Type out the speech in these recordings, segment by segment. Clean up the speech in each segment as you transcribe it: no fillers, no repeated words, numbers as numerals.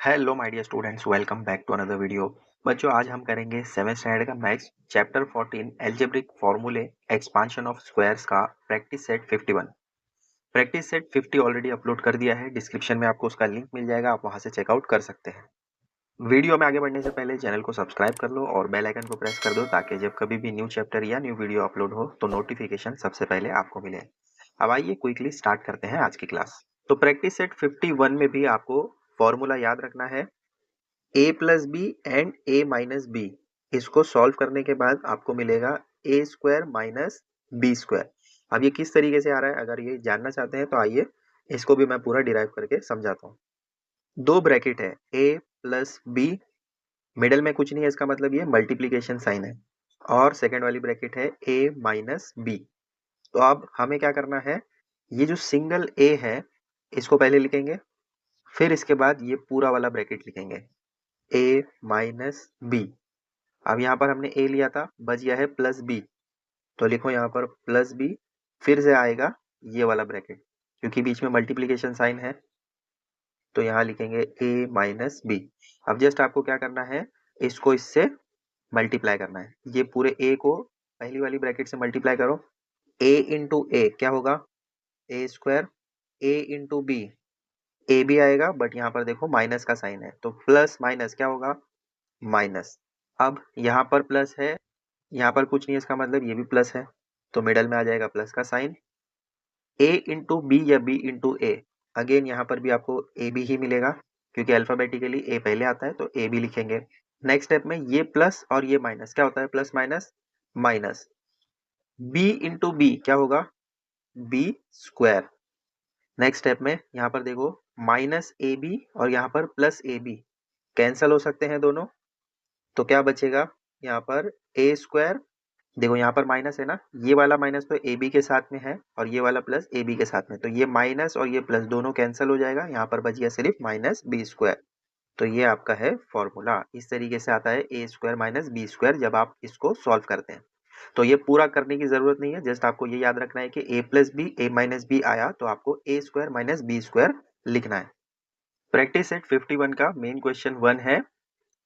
Hello my dear students, welcome back to another video. बच्चों, आज हम करेंगे 7th स्टैंडर्ड का maths chapter 14 algebraic formulae expansion of squares का practice set 51। Practice set 50 already upload कर दिया है। डिस्क्रिप्शन में आपको उसका लिंक मिल जाएगा, आप वहां से चेकआउट कर सकते हैं। वीडियो में आगे बढ़ने से पहले चैनल को सब्सक्राइब कर लो और बेल आइकन को प्रेस कर दो, ताकि जब कभी भी न्यू चैप्टर या न्यू वीडियो अपलोड हो तो नोटिफिकेशन सबसे पहले आपको मिले। अब आइए क्विकली स्टार्ट करते हैं आज की क्लास। तो प्रैक्टिस सेट 51 में भी आपको फॉर्मूला याद रखना है, A plus B and A minus B. इसको सॉल्व करने के बाद आपको मिलेगा A square minus B square. अब ये किस तरीके से आ रहा है, अगर ये जानना चाहते हैं तो आइए इसको भी मैं पूरा डिराइव करके समझाता हूँ। दो ब्रैकेट है ए प्लस बी, मिडल में कुछ नहीं है, इसका मतलब ये मल्टीप्लीकेशन साइन है। और सेकेंड वाली ब्रैकेट है ए माइनस बी। तो अब हमें क्या करना है, ये जो सिंगल ए है इसको पहले लिखेंगे, फिर इसके बाद ये पूरा वाला ब्रैकेट लिखेंगे ए माइनस बी। अब यहाँ पर हमने ए लिया था, बच गया है प्लस बी, तो लिखो यहाँ पर प्लस बी, फिर से आएगा ये वाला ब्रैकेट, क्योंकि बीच में मल्टीप्लीकेशन साइन है तो यहाँ लिखेंगे ए माइनस बी। अब जस्ट आपको क्या करना है, इसको इससे मल्टीप्लाई करना है। ये पूरे ए को पहली वाली ब्रैकेट से मल्टीप्लाई करो, ए इंटू ए क्या होगा, ए स्क्वायर, ए इंटू बी, ए भी आएगा बट यहाँ पर देखो माइनस का साइन है, तो प्लस माइनस क्या होगा, माइनस। अब यहाँ पर प्लस है, यहाँ पर कुछ नहीं है, इसका मतलब ये भी प्लस है, तो मिडल में आ जाएगा प्लस का साइन। ए इंटू बी या बी इंटू ए, अगेन यहाँ पर भी आपको ए बी ही मिलेगा, क्योंकि अल्फाबेटिकली ए पहले आता है तो ए बी लिखेंगे। नेक्स्ट स्टेप में ये प्लस और ये माइनस, क्या होता है plus minus minus. B into B क्या होगा, बी स्क्वायर। नेक्स्ट स्टेप में यहाँ पर देखो माइनस ए बी और यहाँ पर प्लस ए बी कैंसल हो सकते हैं दोनों, तो क्या बचेगा यहाँ पर ए स्क्वायर। देखो यहाँ पर माइनस है ना, ये वाला माइनस तो ए बी के साथ में है और ये वाला प्लस ए बी के साथ में, तो ये माइनस और ये प्लस दोनों कैंसिल हो जाएगा, यहाँ पर बच गया सिर्फ माइनस बी स्क्वायर। तो ये आपका है फॉर्मूला। इस तरीके से आता है A square minus B square जब आप इसको सॉल्व करते हैं। तो ये पूरा करने की जरूरत नहीं है, जस्ट आपको ये याद रखना है कि ए plus B A minus B आया तो आपको ए स्क्वायर माइनस बी स्क्वायर लिखना है। प्रैक्टिस सेट 51 का मेन क्वेश्चन 1 है,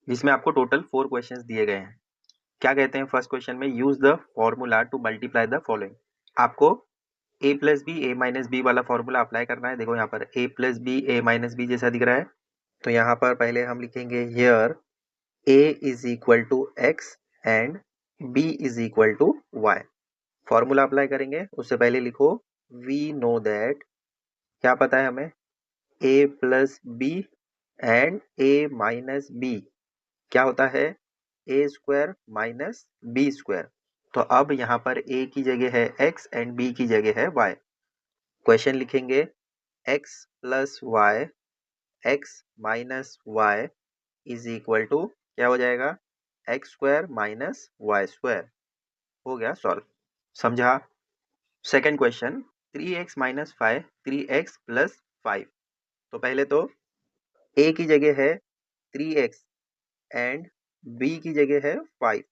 जिसमें आपको टोटल 4 क्वेश्चंस दिए गए हैं। क्या कहते हैं फर्स्ट क्वेश्चन में, use the formula to multiply the following. आपको ए plus B A minus B वाला फॉर्मूला अप्लाई करना है। देखो यहाँ पर ए plus B A minus B जैसा दिख रहा है, तो यहाँ पर पहले हम लिखेंगे here A is equal to X and B is equal to Y. Formula apply करेंगे उससे पहले लिखो वी नो दैट, क्या पता है हमें, A plus B and A minus B क्या होता है, A square minus B square. तो अब यहाँ पर a की जगह है x एंड b की जगह है y। क्वेश्चन लिखेंगे x plus Y, X minus Y is equal to क्या हो जाएगा, X square minus Y square. हो गया सॉल्व, समझा। Second question, 3x minus 5 3x plus 5। तो पहले तो a की जगह है 3x एंड b की जगह है 5।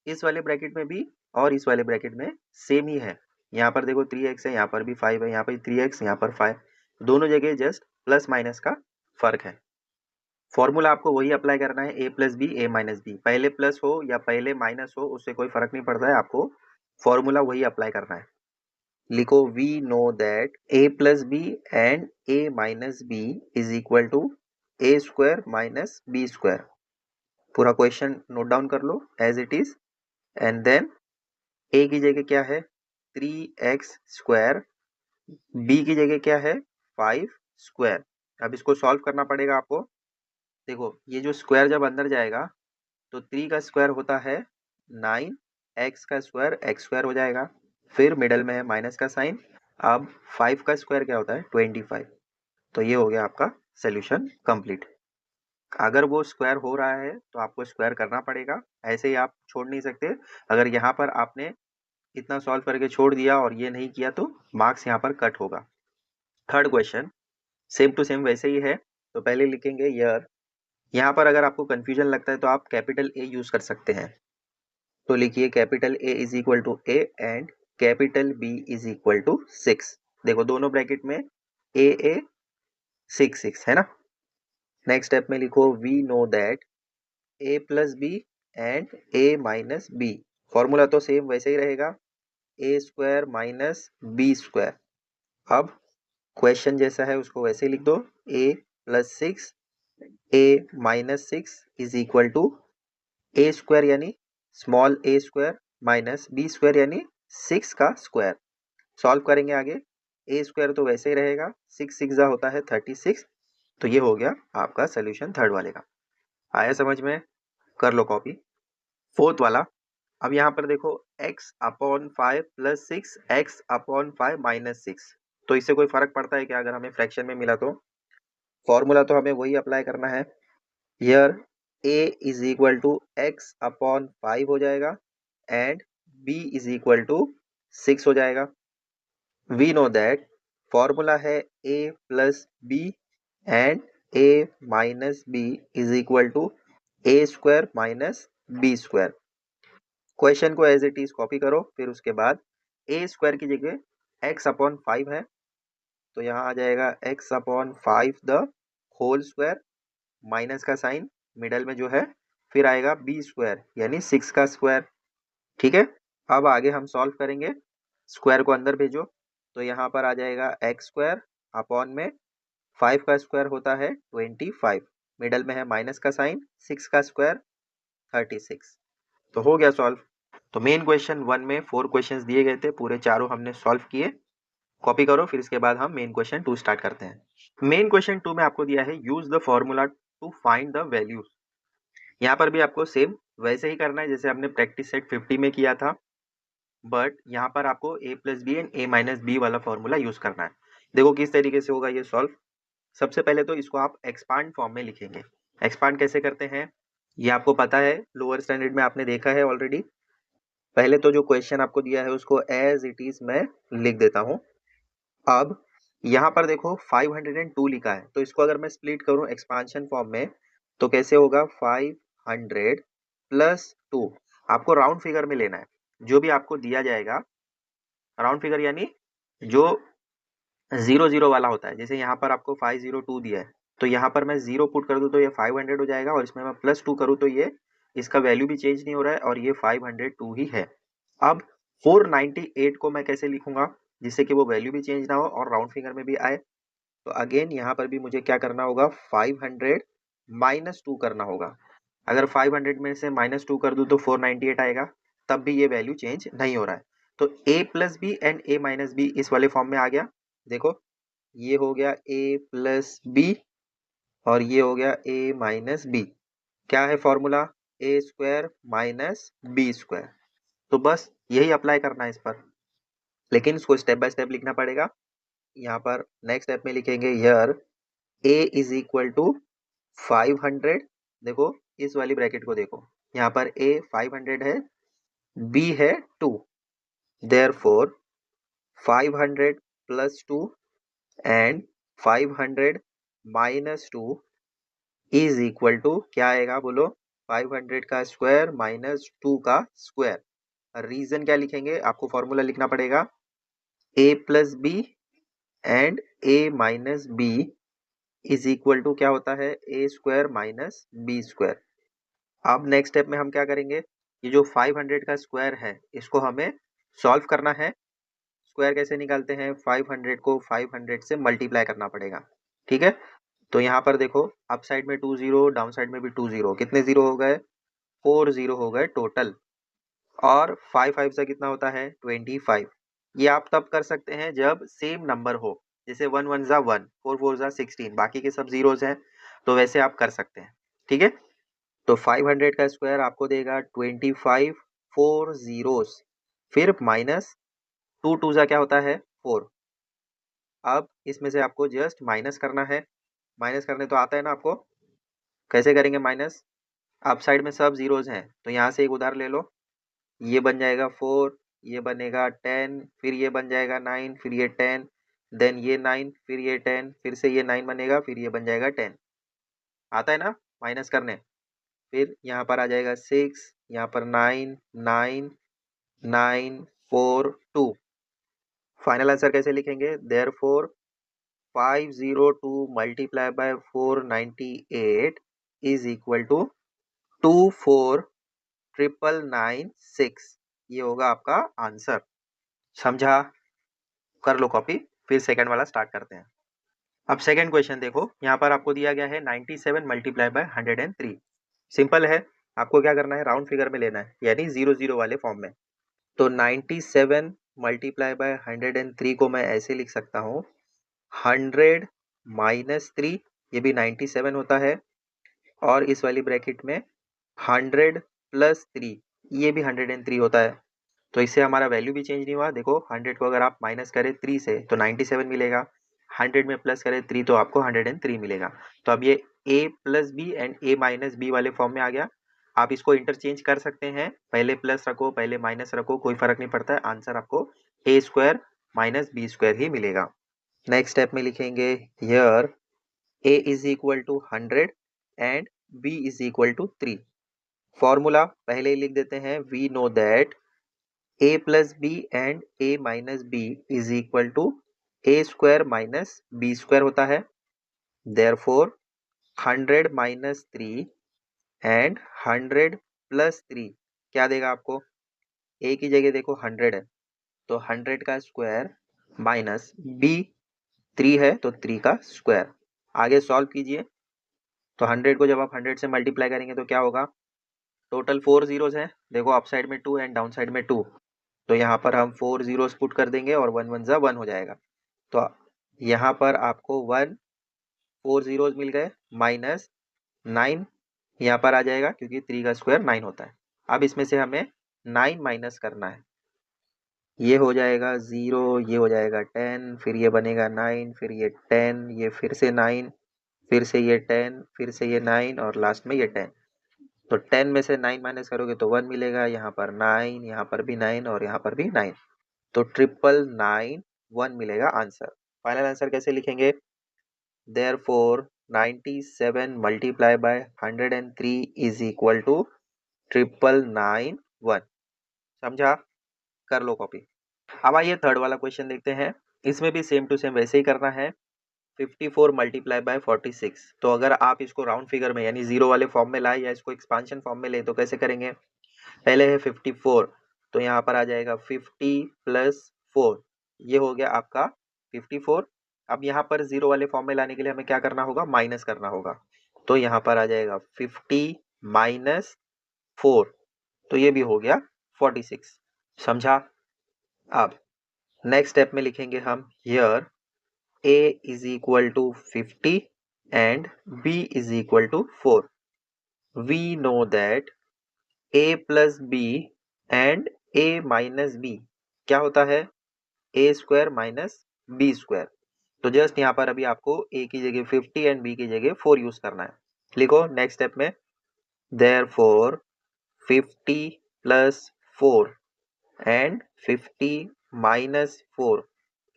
इस वाले ब्रैकेट में भी और इस वाले ब्रैकेट में सेम ही है। यहाँ पर देखो 3x है, यहाँ पर भी 5 है, यहाँ पर 3x यहाँ पर 5, दोनों जगह जस्ट प्लस माइनस का फर्क है। फॉर्मूला आपको वही अप्लाई करना है, a plus B A minus B, पहले प्लस हो या पहले माइनस हो उससे कोई फर्क नहीं पड़ता है, आपको फॉर्मूला वही अप्लाई करना है। लिखो we know that a plus B and a minus B is equal to A square minus B square. पूरा क्वेश्चन नोट डाउन कर लो as it is, and then a की जगह क्या है 3x स्क्वायर, b की जगह क्या है 5 स्क्वायर। अब इसको सॉल्व करना पड़ेगा आपको। देखो ये जो स्क्वायर जब अंदर जाएगा तो 3 का स्क्वायर होता है 9, x का स्क्वायर x स्क्वायर हो जाएगा, फिर मिडल में है माइनस का साइन। अब 5 का स्क्वायर क्या होता है 25। तो ये हो गया आपका सोल्यूशन कंप्लीट। अगर वो स्क्वायर हो रहा है तो आपको स्क्वायर करना पड़ेगा, ऐसे ही आप छोड़ नहीं सकते। अगर यहाँ पर आपने इतना सॉल्व करके छोड़ दिया और ये नहीं किया तो मार्क्स यहाँ पर कट होगा। Third question same to same वैसे ही है, तो पहले लिखेंगे ईयर। यहाँ पर अगर आपको कंफ्यूजन लगता है तो आप कैपिटल ए यूज कर सकते हैं, तो लिखिए capital A is equal to A and capital B is equal to 6। देखो दोनों ब्रैकेट में ए ए 6 6 है ना। नेक्स्ट स्टेप में लिखो we know that A plus B and A minus B. Formula तो सेम वैसे ही रहेगा, A square minus B square. अब क्वेश्चन जैसा है उसको वैसे ही लिख दो, A plus six A minus six is equal to A square यानी small A square minus B square यानी सिक्स का स्क्वायर। सॉल्व करेंगे आगे, ए स्क्वायर तो वैसे ही रहेगा, सिक्स सिक्स होता है 36। तो ये हो गया आपका सोल्यूशन थर्ड वाले का। आया समझ में? कर लो कॉपी। फोर्थ वाला, अब यहाँ पर देखो x upon 5 plus six x upon 5 minus six. तो इससे कोई फर्क पड़ता है क्या अगर हमें फ्रैक्शन में मिला तो? फॉर्मूला तो हमें वही अप्लाई करना है। Here a is equal to X upon 5 हो जाएगा and b is equal to 6 हो जाएगा। वी नो दैट फॉर्मूला है a plus B and a minus B is equal to A square minus B square. Question को as it is copy करो, फिर उसके बाद ए स्क्वायर की जगह एक्स अपॉन 5 है तो यहाँ आ जाएगा X upon 5 the whole square, minus का साइन मिडल में जो है, फिर आएगा बी स्क्वायर यानी 6 का स्क्वायर। ठीक है, अब आगे हम सॉल्व करेंगे, स्क्वायर को अंदर भेजो तो यहाँ पर आ जाएगा एक्स स्क्वायर अपॉन में 5 का स्क्वायर होता है 25, मिडल में है माइनस का साइन, 6 का स्क्वायर 36। तो हो गया सॉल्व। तो मेन क्वेश्चन 1 में 4 क्वेश्चंस दिए गए थे, पूरे चारों हमने सॉल्व किए। कॉपी करो, फिर इसके बाद हम मेन क्वेश्चन 2 स्टार्ट करते हैं। मेन क्वेश्चन 2 में आपको दिया है use the formula to find the values. यहाँ पर भी आपको सेम वैसे ही करना है जैसे हमने प्रैक्टिस सेट 50 में किया था, बट यहाँ पर आपको a plus B and a minus B वाला फॉर्मूला यूज करना है। देखो किस तरीके से होगा ये सॉल्व। सबसे पहले तो इसको आप एक्सपांड फॉर्म में लिखेंगे। एक्सपांड कैसे करते हैं ये आपको पता है, लोअर स्टैंडर्ड में आपने देखा है ऑलरेडी। पहले तो जो क्वेश्चन आपको दिया है उसको एज इट इज मैं लिख देता हूं। अब यहाँ पर देखो 502 लिखा है, तो इसको अगर मैं स्प्लिट करूं एक्सपांशन फॉर्म में तो कैसे होगा, 500 प्लस 2। आपको राउंड फिगर में लेना है, जो भी आपको दिया जाएगा राउंड फिगर यानी जो 00 वाला होता है। जैसे यहाँ पर आपको 502 दिया है तो यहाँ पर मैं 0 पुट कर दूं तो ये 500 हो जाएगा, और इसमें मैं प्लस 2 करूँ तो ये इसका वैल्यू भी चेंज नहीं हो रहा है और ये 502 ही है। अब 498 को मैं कैसे लिखूंगा जिससे कि वो वैल्यू भी चेंज ना हो और राउंड फिगर में भी आए। तो अगेन यहाँ पर भी मुझे क्या करना होगा, 500 माइनस 2 करना होगा। अगर 500 में से माइनस 2 कर दूं तो 498 आएगा, तब भी ये वैल्यू चेंज नहीं हो रहा है। तो a plus B and a minus B इस वाले फॉर्म में आ गया। देखो ये हो गया a प्लस बी और ये हो गया a माइनस बी। क्या है formula, A square minus B square. तो बस यही अप्लाई करना है इस पर, लेकिन इसको स्टेप बाय स्टेप लिखना पड़ेगा। यहाँ पर नेक्स्ट स्टेप में लिखेंगे here a is equal to 500। देखो इस वाली ब्रैकेट को देखो, यहाँ पर a 500 है, b है 2, therefore 500 plus 2 and 500 minus 2 is equal to क्या आएगा बोलो, 500 का स्क्वायर माइनस 2 का स्क्वायर। रीजन क्या लिखेंगे, आपको फॉर्मूला लिखना पड़ेगा a plus B and a minus B is equal to क्या होता है, A square minus B square. अब नेक्स्ट स्टेप में हम क्या करेंगे, ये जो 500 का स्क्वायर है इसको हमें सॉल्व करना है। स्क्वायर कैसे निकालते हैं, 500 को 500 से मल्टीप्लाई करना पड़ेगा। ठीक है, तो यहाँ पर देखो अप साइड में 2 जीरो, डाउन साइड में भी 2 जीरो, कितने जीरो हो गए, 4 जीरो हो गए टोटल। और 5 5 से कितना होता है 25। ये आप तब कर सकते हैं जब सेम नंबर हो, जैसे 1 1 जा 1, 4 4 जा 16, बाकी के सब जीरोज हैं, तो वैसे आप कर सकते हैं। ठीक है, तो 500 का स्क्वायर आपको देगा 25, 4 जीरोस, फिर माइनस 2 2 जा क्या होता है 4। अब इसमें से आपको जस्ट माइनस करना है, माइनस करने तो आता है ना आपको, कैसे करेंगे माइनस, अप साइड में सब जीरोज हैं तो यहाँ से एक उधार ले लो, ये बन जाएगा 4, ये बनेगा 10, फिर ये बन जाएगा 9, फिर ये 10, देन ये 9, फिर ये 10, फिर से ये 9 बनेगा, फिर ये बन जाएगा 10। आता है ना माइनस करने। फिर यहाँ पर आ जाएगा 6, यहाँ पर 9 9 9 4 2। फाइनल आंसर कैसे लिखेंगे, therefore 502 multiply by 498 is equal to 24996। ये होगा आपका आंसर। समझा? कर लो कॉपी, फिर सेकंड वाला स्टार्ट करते हैं। अब सेकंड क्वेश्चन देखो, यहाँ पर आपको दिया गया है 97 मल्टीप्लाई बाय 103। सिंपल है, आपको क्या करना है, राउंड फिगर में लेना है, यानी 00 वाले फॉर्म में। तो 97 मल्टीप्लाई बाय 103 को मैं ऐसे लिख सकता हूँ 100 माइनस 3, ये भी 97 होता है, और इस वाली ब्रैकेट में 100 प्लस 3, ये भी 103 होता है। तो इससे हमारा वैल्यू भी चेंज नहीं हुआ। देखो 100 को अगर आप माइनस करें 3 से तो 97 मिलेगा, 100 में प्लस करें 3 तो आपको 103 मिलेगा। तो अब ये a plus B and a minus B वाले फॉर्म में आ गया। आप इसको इंटरचेंज कर सकते हैं, पहले प्लस रखो पहले माइनस रखो, कोई फर्क नहीं पड़ता है, आंसर आपको a square minus B square ही मिलेगा। नेक्स्ट स्टेप में लिखेंगे here a is equal to 100 and b is equal to 3। Formula पहले ही लिख देते हैं, we know that a plus B and a minus B is equal to a square minus B square होता है। Therefore 100 minus 3 and 100 plus 3 क्या देगा आपको, a की जगह देखो 100 है तो 100 का स्क्वायर माइनस b 3 है तो 3 का स्क्वायर। आगे सॉल्व कीजिए, तो 100 को जब आप 100 से मल्टीप्लाई करेंगे तो क्या होगा, टोटल 4 जीरोस हैं, देखो अप साइड में 2 एंड डाउन साइड में 2, तो यहाँ पर हम 4 जीरोस पुट कर देंगे और 1 1 जा 1 हो जाएगा। तो यहाँ पर आपको 4 जीरोस मिल गए, माइनस 9 यहाँ पर आ जाएगा क्योंकि 3 का स्क्वायर 9 होता है। अब इसमें से हमें 9 माइनस करना है, ये हो जाएगा 0, ये हो जाएगा 10, फिर ये बनेगा 9, फिर ये 10, ये फिर से 9, फिर से ये 10, फिर से ये 9 और लास्ट में ये 10। तो 10 में से 9 माइनस करोगे तो 1 मिलेगा, यहाँ पर 9, यहाँ पर भी 9 और यहाँ पर भी 9, तो 999 मिलेगा आंसर। फाइनल आंसर कैसे लिखेंगे, therefore 97 multiply by 103 is equal to 999। समझा? कर लो कॉपी। अब आइए थर्ड वाला क्वेश्चन देखते हैं, इसमें भी सेम टू सेम वैसे ही करना है। 54 मल्टीप्लाई बाय 46, तो अगर आप इसको राउंड फिगर में यानी 0 वाले फॉर्म में लाए या इसको एक्सपांशन फॉर्म में ले तो कैसे करेंगे, पहले है 54, तो यहाँ पर आ जाएगा 50 प्लस 4, ये हो गया आपका 54। अब यहाँ पर 0 वाले फॉर्म में लाने के लिए हमें क्या करना होगा, माइनस करना होगा, तो यहाँ पर आ जाएगा 50 माइनस 4, तो ये भी हो गया 46। समझा? अब नेक्स्ट स्टेप में लिखेंगे हम here a is equal to 50 and b is equal to 4। We know that a plus B and a minus B क्या होता है, a square minus B square. तो जस्ट यहाँ पर अभी आपको a की जगह 50 एंड b की जगह 4 यूज करना है। लिखो नेक्स्ट स्टेप में, therefore 50 plus 4 and 50 minus 4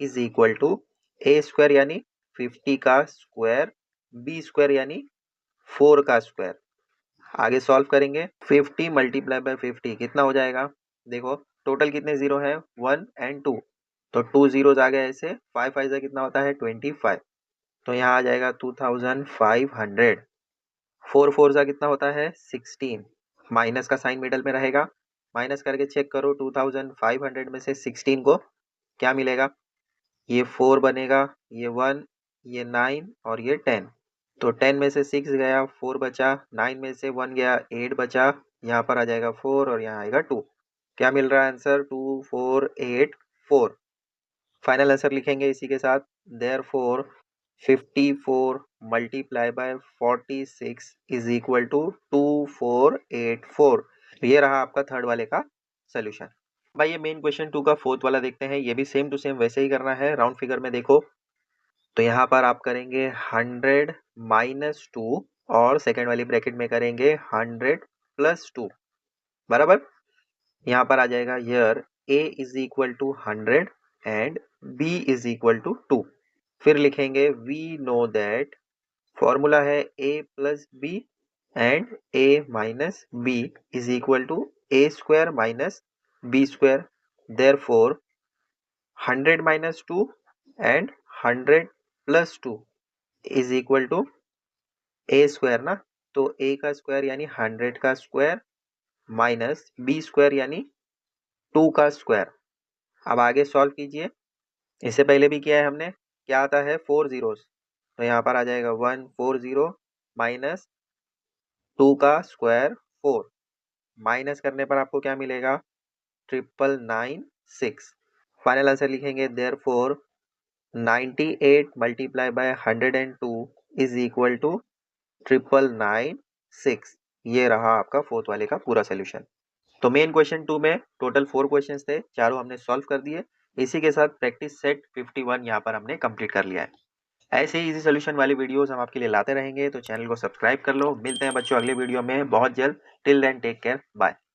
is equal to a square यानी 50 का स्क्वायर, b स्क्वायर यानी 4 का स्क्वायर। आगे सॉल्व करेंगे, 50 मल्टीप्लाई बाय 50 कितना हो जाएगा, देखो टोटल कितने जीरो है, 1 एंड 2, तो 2 जीरोज आ गए ऐसे, 5 5 कितना होता है 25, तो यहाँ आ जाएगा 2500। 4 4 जा कितना होता है 16, माइनस का साइन मिडल में रहेगा, माइनस करके चेक करो 2500 में से 16 को क्या मिलेगा, ये 4 बनेगा, ये 1, ये 9 और ये 10, तो 10 में से 6 गया, 4 बचा, 9 में से 1 गया, 8 बचा, यहाँ पर आ जाएगा 4 और यहाँ आएगा 2, क्या मिल रहा है आंसर 2484। फाइनल आंसर लिखेंगे इसी के साथ, therefore 54 multiply by 46 is equal to 2484। ये रहा आपका थर्ड वाले का सोल्यूशन। भाई ये मेन क्वेश्चन 2 का फोर्थ वाला देखते हैं, ये भी सेम टू सेम वैसे ही करना है। राउंड फिगर में देखो, तो यहाँ पर आप करेंगे 100 माइनस 2 और सेकेंड वाली ब्रैकेट में करेंगे 100 प्लस 2, बराबर। यहाँ पर आ जाएगा here a is equal to 100 and b is equal to 2। फिर लिखेंगे वी नो दैट, फॉर्मूला है a plus B and a minus B is equal to a square minus B square. Therefore 100 minus 2 and 100 plus 2 is equal to A square ना, तो ए का square यानी 100 का square minus B square यानी 2 का square. अब आगे सॉल्व कीजिए, इससे पहले भी किया है हमने, क्या आता है 4 जीरोस, तो यहाँ पर आ जाएगा 140 माइनस 2 का स्क्वायर 4, माइनस करने पर आपको क्या मिलेगा 9996। फाइनल आंसर लिखेंगे therefore 98 multiply by 102 is equal to 9996। ये रहा आपका फोर्थ वाले का पूरा सोल्यूशन। तो मेन क्वेश्चन 2 में टोटल 4 क्वेश्चंस थे, चारों हमने सॉल्व कर दिए। इसी के साथ प्रैक्टिस सेट 51 यहाँ पर हमने कंप्लीट कर लिया है। ऐसे ही इजी सोल्यूशन वाली वीडियोस हम आपके लिए लाते रहेंगे, तो चैनल को सब्सक्राइब कर लो। मिलते हैं बच्चों अगले वीडियो में बहुत जल्द। Till then take care, bye.